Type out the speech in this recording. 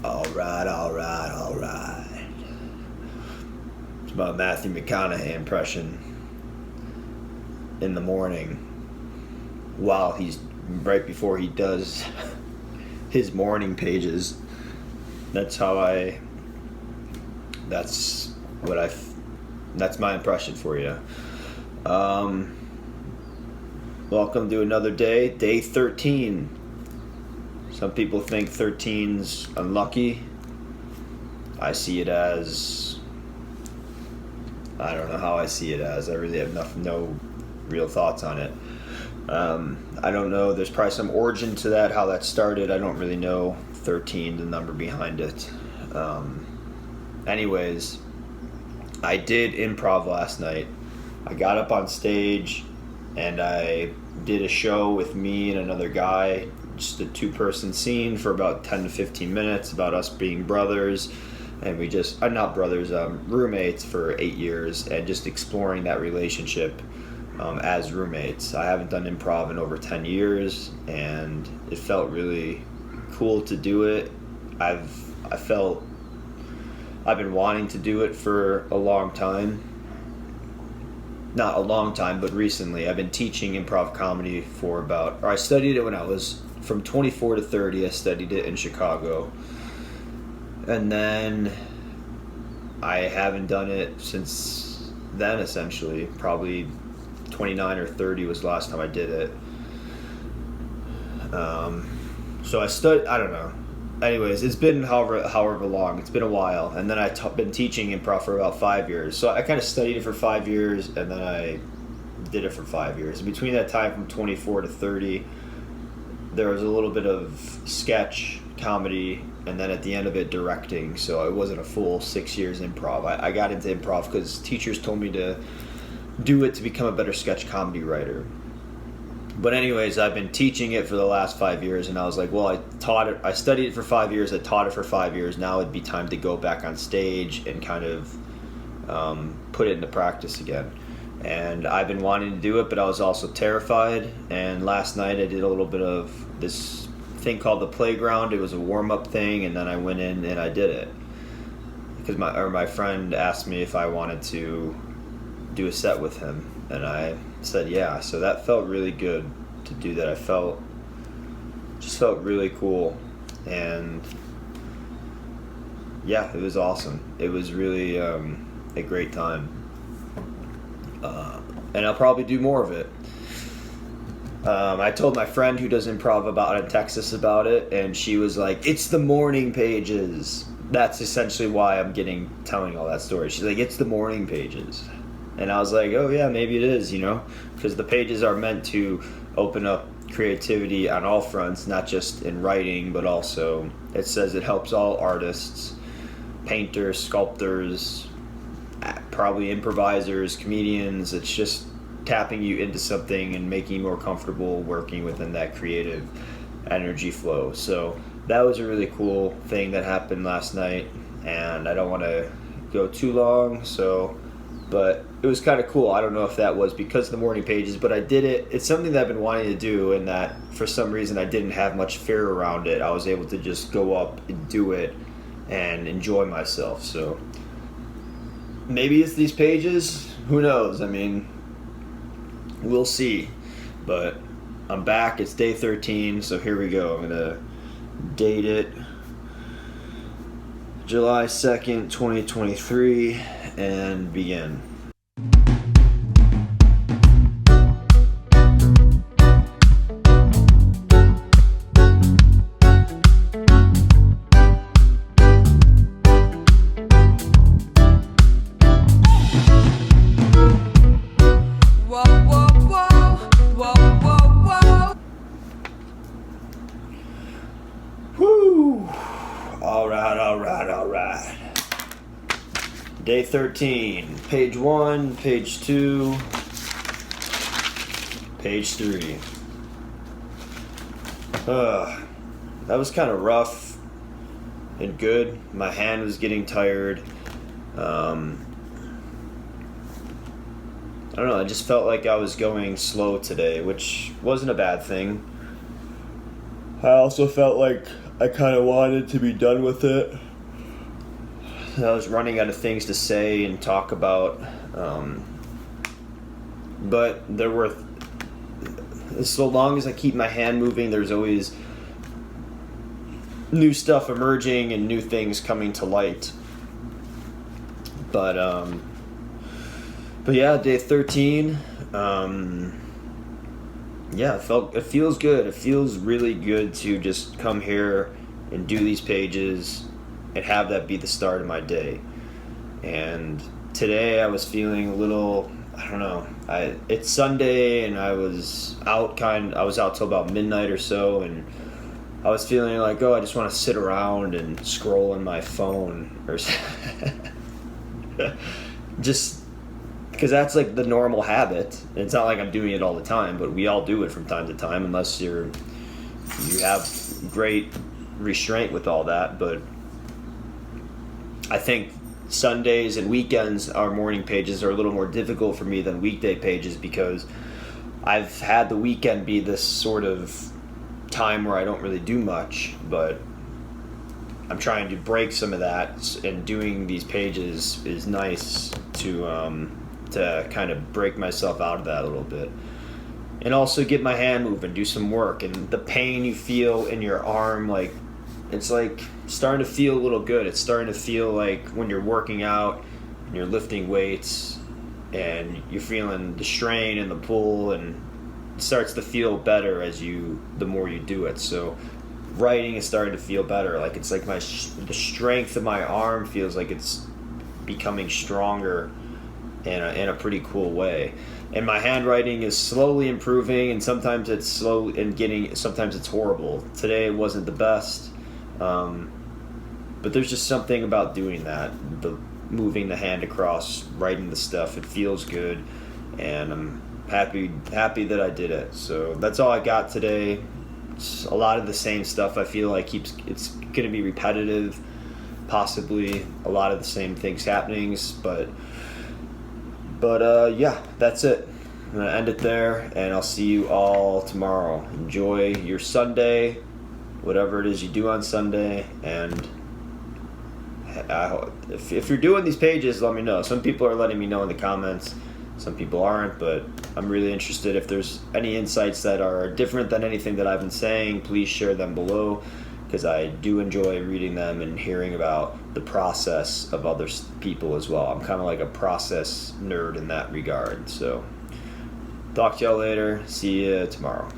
All right. It's my Matthew McConaughey impression in the morning while he's right before he does his morning pages. That's my impression for you. Welcome to another day, day 13. Some people think 13's unlucky. I see it as, I don't know how I see it as. I really have no real thoughts on it. I don't know. There's probably some origin to that, how that started. I don't really know 13, the number behind it. Anyways, I did improv last night. I got up on stage and I did a show with me and another guy, just a 2-person scene for about 10 to 15 minutes about us being brothers. And we just, not brothers, roommates for 8 years, and just exploring that relationship as roommates. I haven't done improv in over 10 years, and it felt really cool to do it. I've been wanting to do it for a long time. Not a long time, but recently. I've been teaching improv comedy I studied it when I was from 24 to 30. I studied it in Chicago. And then I haven't done it since then, essentially. Probably 29 or 30 was the last time I did it. So I don't know. Anyways, it's been however long. It's been a while. And then I've been teaching improv for about 5 years. So I kind of studied it for 5 years, and then I did it for 5 years. And between that time from 24 to 30, there was a little bit of sketch, comedy, and then at the end of it, directing. So it wasn't a full 6 years improv. I got into improv because teachers told me to do it to become a better sketch comedy writer. But anyways, I've been teaching it for the last 5 years, and I was like, well, I studied it for 5 years, I taught it for 5 years, now it'd be time to go back on stage and kind of put it into practice again. And I've been wanting to do it, but I was also terrified, and last night I did a little bit of this thing called the playground. It was a warm-up thing, and then I went in and I did it. Because my friend asked me if I wanted to do a set with him, and I said yeah. So that felt really good to do that. Just felt really cool, and yeah, it was awesome. It was really a great time, and I'll probably do more of it. I told my friend who does improv in Texas about it, and she was like, it's the morning pages. That's essentially why I'm telling all that story. She's like, it's the morning pages. And I was like, oh yeah, maybe it is, because the pages are meant to open up creativity on all fronts, not just in writing, but also it says it helps all artists, painters, sculptors, probably improvisers, comedians. It's just tapping you into something and making you more comfortable working within that creative energy flow. So that was a really cool thing that happened last night, and I don't want to go too long, but it was kind of cool. I don't know if that was because of the morning pages, but I did it. It's something that I've been wanting to do, and that for some reason I didn't have much fear around it. I was able to just go up and do it and enjoy myself. So maybe it's these pages. Who knows? I mean, we'll see. But I'm back. It's day 13, so here we go. I'm going to date it July 2nd, 2023, and begin. All right. Day 13, page 1, page 2, page 3. That was kind of rough and good. My hand was getting tired. I don't know, I just felt like I was going slow today, which wasn't a bad thing. I also felt like I kind of wanted to be done with it. I was running out of things to say and talk about, but there were, so long as I keep my hand moving, there's always new stuff emerging and new things coming to light. But yeah, day 13. Yeah, it feels good. It feels really good to just come here and do these pages and have that be the start of my day. And today I was feeling a little, I don't know. It's Sunday and I was out till about midnight or so, and I was feeling like, I just want to sit around and scroll on my phone or just because that's like the normal habit. It's not like I'm doing it all the time, but we all do it from time to time, unless you have great restraint with all that. But I think Sundays and weekends, our morning pages are a little more difficult for me than weekday pages, because I've had the weekend be this sort of time where I don't really do much, but I'm trying to break some of that, and doing these pages is nice to kind of break myself out of that a little bit, and also get my hand moving, do some work. And the pain you feel in your arm, like, it's like starting to feel a little good. It's starting to feel like when you're working out and you're lifting weights and you're feeling the strain and the pull, and it starts to feel better the more you do it. So writing is starting to feel better. Like, it's like the strength of my arm feels like it's becoming stronger in a pretty cool way. And my handwriting is slowly improving, and sometimes it's slow and sometimes it's horrible. Today it wasn't the best, but there's just something about doing that, moving the hand across, writing the stuff. It feels good, and I'm happy that I did it. So that's all I got today. It's a lot of the same stuff. I feel like it's going to be repetitive, possibly a lot of the same things happening, but yeah, that's it. I'm going to end it there, and I'll see you all tomorrow. Enjoy your Sunday, whatever it is you do on Sunday, and if you're doing these pages, let me know. Some people are letting me know in the comments, some people aren't, but I'm really interested. If there's any insights that are different than anything that I've been saying, please share them below, because I do enjoy reading them and hearing about the process of other people as well. I'm kind of like a process nerd in that regard. So talk to y'all later. See you tomorrow.